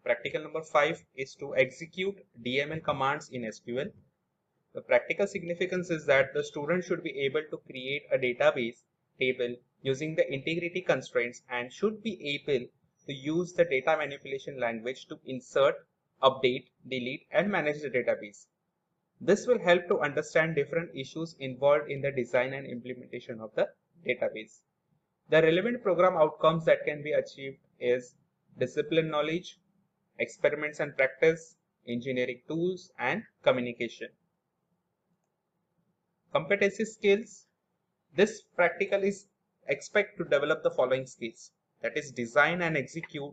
practical number 5 is to execute DML commands in SQL. The practical significance is that the student should be able to create a database table using the integrity constraints and should be able to use the data manipulation language to insert, update, delete, and manage the database. This will help to understand different issues involved in the design and implementation of the database. The relevant program outcomes that can be achieved is discipline knowledge, experiments and practice, engineering tools, and communication. Competency skills. This practical is expect to develop the following skills, that is design and execute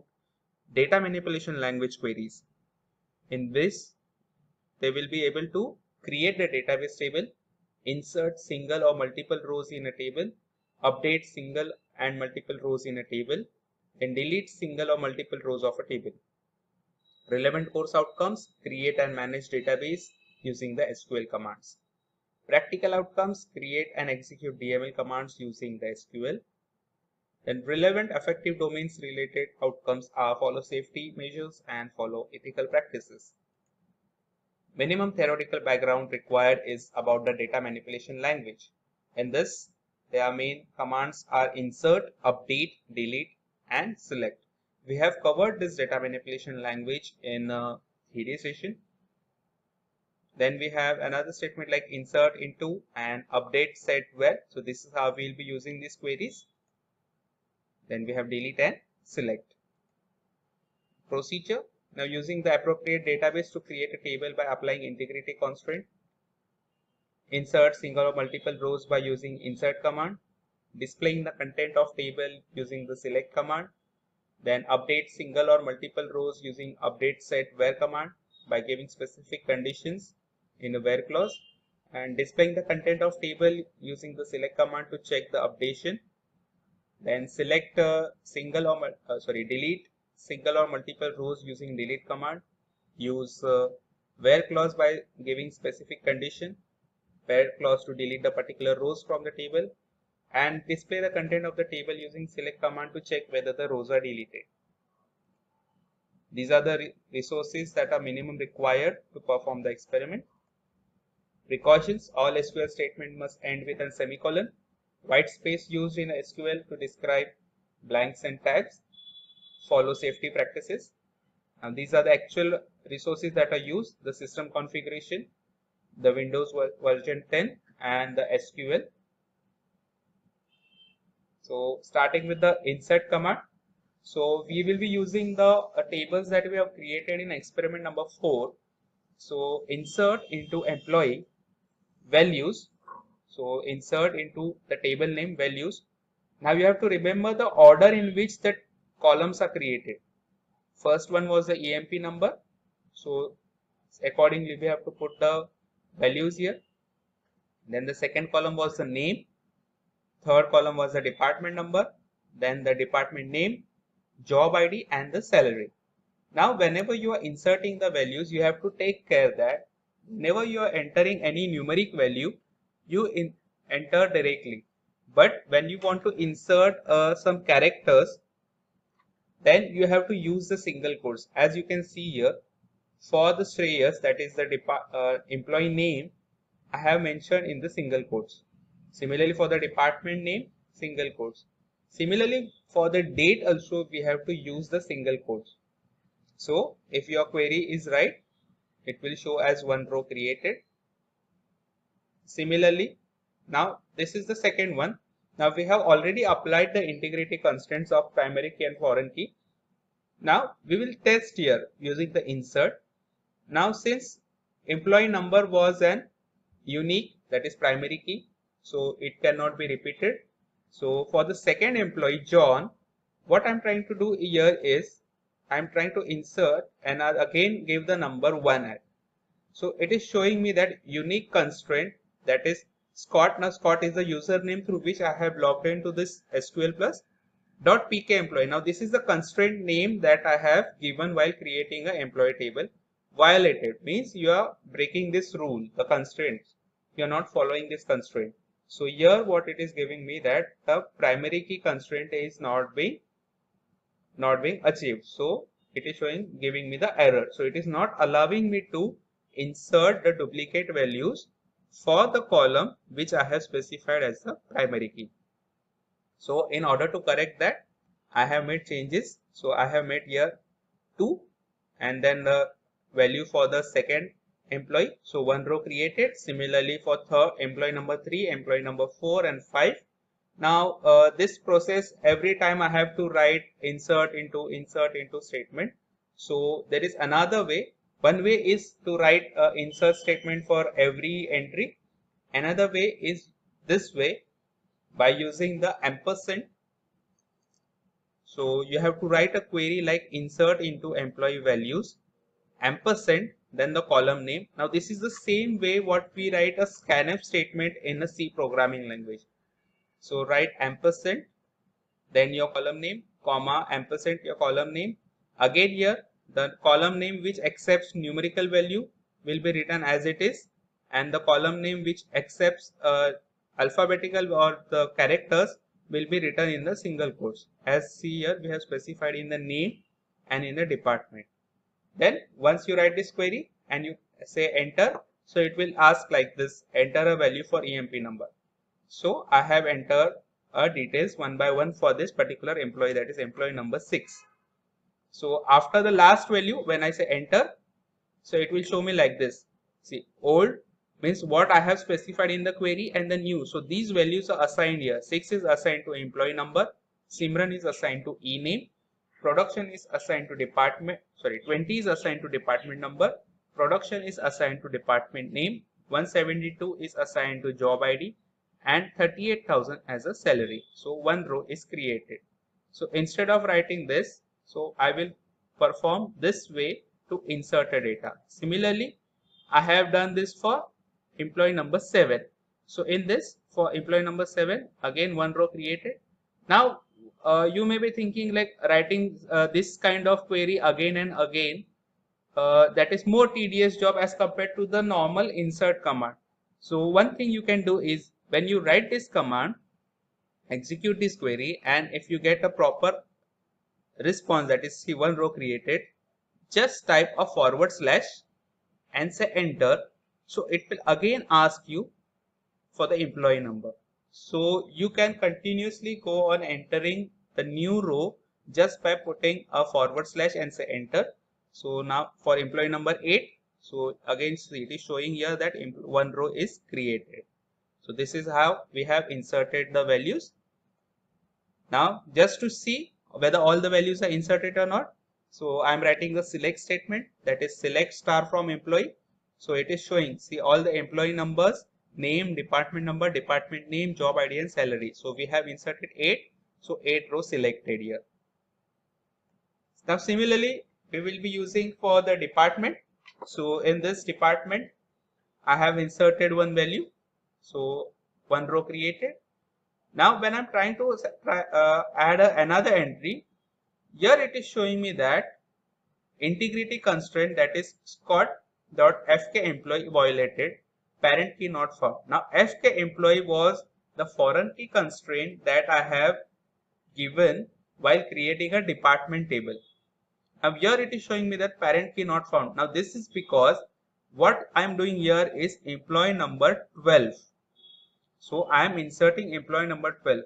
data manipulation language queries. In this, they will be able to create the database table, insert single or multiple rows in a table, update single and multiple rows in a table, and delete single or multiple rows of a table. Relevant course outcomes, create and manage database using the SQL commands. Practical outcomes, create and execute DML commands using the SQL. Then relevant effective domains related outcomes are follow safety measures and follow ethical practices. Minimum theoretical background required is about the data manipulation language. In this, their main commands are insert, update, delete, and select. We have covered this data manipulation language in a theory session. Then we have another statement like insert into and update set where. So this is how we will be using these queries. Then we have delete and select. Procedure. Now using the appropriate database to create a table by applying integrity constraint. Insert single or multiple rows by using insert command. Displaying the content of table using the select command. Then update single or multiple rows using update set where command by giving specific conditions in a where clause, and displaying the content of table using the select command to check the updation. Then select delete single or multiple rows using delete command. Use where clause by giving specific condition, where clause to delete the particular rows from the table, and display the content of the table using select command to check whether the rows are deleted. These are the resources that are minimum required to perform the experiment. Precautions. All SQL statements must end with a semicolon. White space used in SQL to describe blanks and tabs. Follow safety practices. And these are the actual resources that are used: the system configuration, the Windows version 10, and the SQL. So starting with the insert command. So we will be using the tables that we have created in experiment number 4. So insert into employee values. So insert into the table name values. Now you have to remember the order in which the columns are created. First one was the EMP number. So accordingly we have to put the values here. Then the second column was the name. Third column was the department number. Then the department name, job ID, and the salary. Now whenever you are inserting the values, you have to take care that whenever you are entering any numeric value, you enter directly. But when you want to insert some characters, then you have to use the single quotes. As you can see here, for the Shreyas, that is the employee name, I have mentioned in the single quotes. Similarly for the department name, single quotes. Similarly for the date also we have to use the single quotes. So if your query is right, it will show as one row created. Similarly, now this is the second one. Now we have already applied the integrity constraints of primary key and foreign key. Now we will test here using the insert. Now since employee number was an unique, that is primary key, so it cannot be repeated. So for the second employee John, what I am trying to do here is I am trying to insert and I again give the number 1 at. So it is showing me that unique constraint, that is Scott. Now Scott is the username through which I have logged into this SQL plus .pk employee. Now this is the constraint name that I have given while creating an employee table. Violated means you are breaking this rule, the constraints. You are not following this constraint. So here what it is giving me that the primary key constraint is not being achieved. So it is showing, giving me the error. So it is not allowing me to insert the duplicate values for the column which I have specified as the primary key. So in order to correct that, I have made changes. So I have made here 2 and then the value for the second employee. So one row created. Similarly for third employee number 3, employee number 4 and 5. Now this process, every time I have to write insert into statement. So there is another way. One way is to write insert statement for every entry. Another way is this way, by using the ampersand. So you have to write a query like insert into employee values, ampersand, then the column name. Now this is the same way what we write a scanf statement in a C programming language. So write ampersand, then your column name, comma, ampersand, your column name. Again here the column name which accepts numerical value will be written as it is, and the column name which accepts alphabetical or the characters will be written in the single quotes. As see here, we have specified in the name and in the department. Then once you write this query and you say enter, so it will ask like this, enter a value for EMP number. So I have entered details one by one for this particular employee, that is employee number 6. So after the last value, when I say enter, so it will show me like this. See, old means what I have specified in the query, and the new. So these values are assigned here. 6 is assigned to employee number, Simran is assigned to e name, production is assigned to department, 20 is assigned to department number, production is assigned to department name, 172 is assigned to job ID, and 38,000 as a salary. So one row is created. So instead of writing this, so I will perform this way to insert a data. Similarly, I have done this for employee number 7. So in this, for employee number 7, again one row created. Now you may be thinking like writing this kind of query again and again, that is more tedious job as compared to the normal insert command. So one thing you can do is, when you write this command, execute this query, and if you get a proper response, that is see one row created, just type a / and say enter. So it will again ask you for the employee number. So you can continuously go on entering the new row just by putting a / and say enter. So now for employee number 8, so again it is showing here that one row is created. So this is how we have inserted the values. Now just to see whether all the values are inserted or not, so I am writing the select statement, that is select star from employee. So it is showing, see all the employee numbers, name, department number, department name, job ID and salary. So we have inserted 8, so 8 rows selected here. Now similarly we will be using for the department. So in this department I have inserted one value, so one row created. Now when I'm trying to add another entry, here it is showing me that integrity constraint, that is Scott.fk employee violated, parent key not found. Now fk employee was the foreign key constraint that I have given while creating a department table. Now here it is showing me that parent key not found. Now this is because what I am doing here is employee number 12. So I am inserting employee number 12.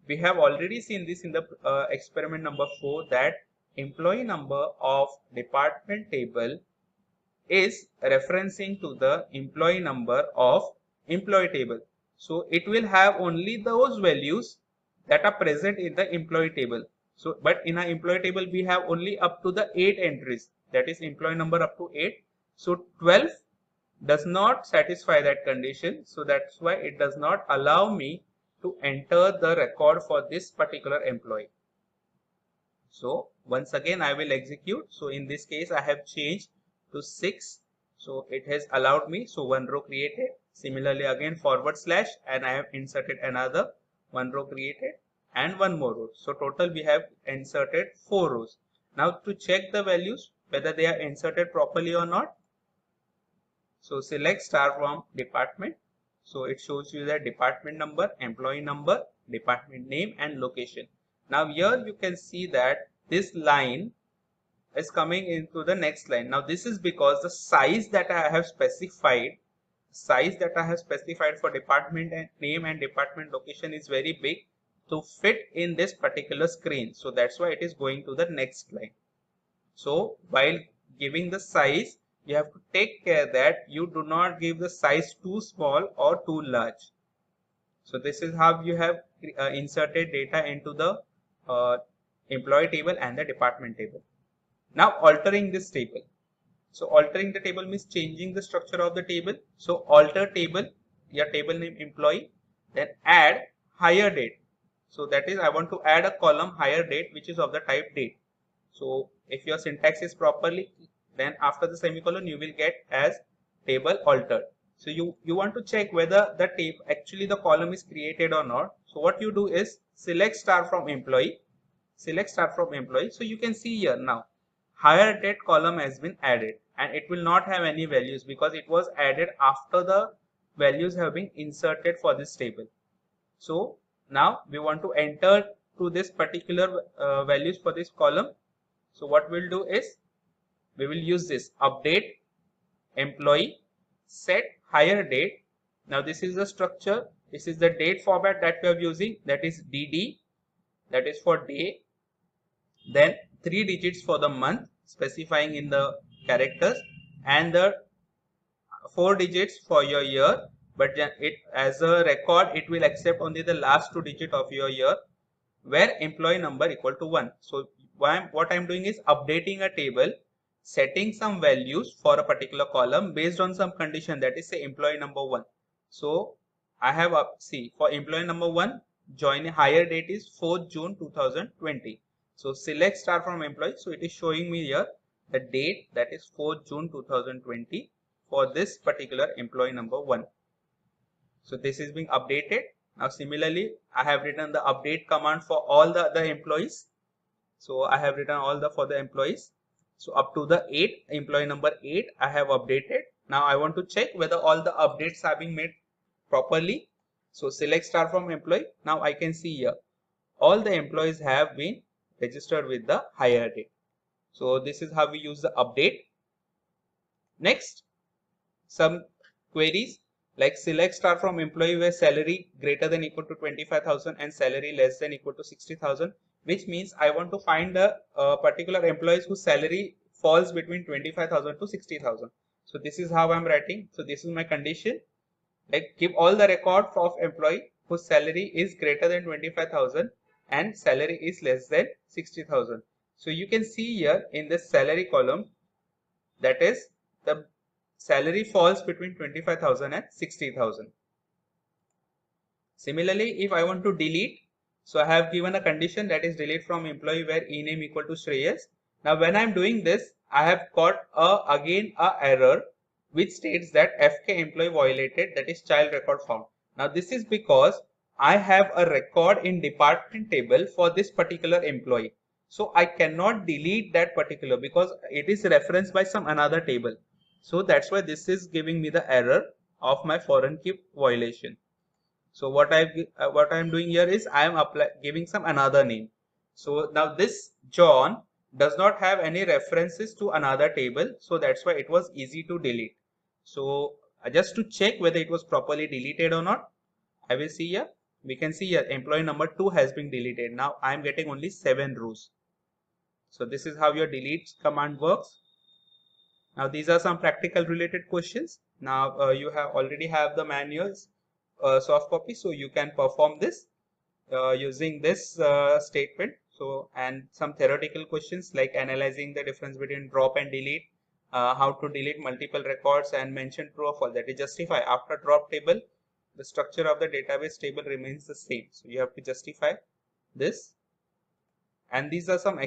We have already seen this in the experiment number 4, that employee number of department table is referencing to the employee number of employee table. So it will have only those values that are present in the employee table. So but in our employee table we have only up to the 8 entries, that is employee number up to 8. So 12 does not satisfy that condition, so that's why it does not allow me to enter the record for this particular employee. So once again I will execute. So in this case I have changed to 6, so it has allowed me, so one row created. Similarly again / and I have inserted another one row created and one more row. So total we have inserted 4 rows. Now to check the values whether they are inserted properly or not, so select star from department. So it shows you the department number, employee number, department name and location. Now here you can see that this line is coming into the next line. Now this is because the size that I have specified for department and name and department location is very big to fit in this particular screen. So that's why it is going to the next line. So while giving the size, you have to take care that you do not give the size too small or too large. So this is how you have inserted data into the employee table and the department table. Now altering this table. So altering the table means changing the structure of the table. So alter table, your table name employee, then add hire date. So that is I want to add a column hire date which is of the type date. So if your syntax is properly, then after the semicolon you will get as table altered. So you want to check whether the table actually the column is created or not. So what you do is select star from employee, so you can see here now hire date column has been added and it will not have any values because it was added after the values have been inserted for this table. So now we want to enter to this particular values for this column. So what we'll do is we will use this update employee set hire date. Now this is the structure, this is the date format that we are using, that is DD, that is for day, then 3 digits for the month specifying in the characters, and the 4 digits for your year, but it as a record it will accept only the last 2 digits of your year where employee number equal to 1. So what I'm doing is updating a table, setting some values for a particular column based on some condition, that is say employee number 1. So I have see for employee number 1 join hire date is 4th June 2020. So select star from employee. So it is showing me here the date, that is 4th June 2020 for this particular employee number 1. So this is being updated. Now similarly I have written the update command for all the other employees. So I have written all the for the employees. So up to the 8, employee number 8 I have updated. Now I want to check whether all the updates are being made properly. So select star from employee. Now I can see here all the employees have been registered with the hire date. So this is how we use the update. Next, some queries like select star from employee where salary greater than equal to 25,000 and salary less than equal to 60,000, which means I want to find the particular employees whose salary falls between 25,000 to 60,000. So this is how I'm writing. So this is my condition, like give all the record of employee whose salary is greater than 25,000 and salary is less than 60,000. So you can see here in this salary column, that is the salary falls between 25,000 and 60,000. Similarly, if I want to delete, so I have given a condition, that is delete from employee where ename equal to Shreyas. Now when I am doing this, I have got again a error which states that FK employee violated, that is child record found. Now this is because I have a record in department table for this particular employee. So I cannot delete that particular because it is referenced by some another table. So that's why this is giving me the error of my foreign key violation. So what I'm doing here is I am giving some another name. So now this John does not have any references to another table. So that's why it was easy to delete. So just to check whether it was properly deleted or not, I will see here. We can see here employee number 2 has been deleted. Now I am getting only 7 rows. So this is how your delete command works. Now these are some practical related questions. Now you already have the manuals soft copy, so you can perform this using this statement. So and some theoretical questions like analyzing the difference between drop and delete, how to delete multiple records, and mention true or false, that is justify after drop table the structure of the database table remains the same. So you have to justify this, and these are some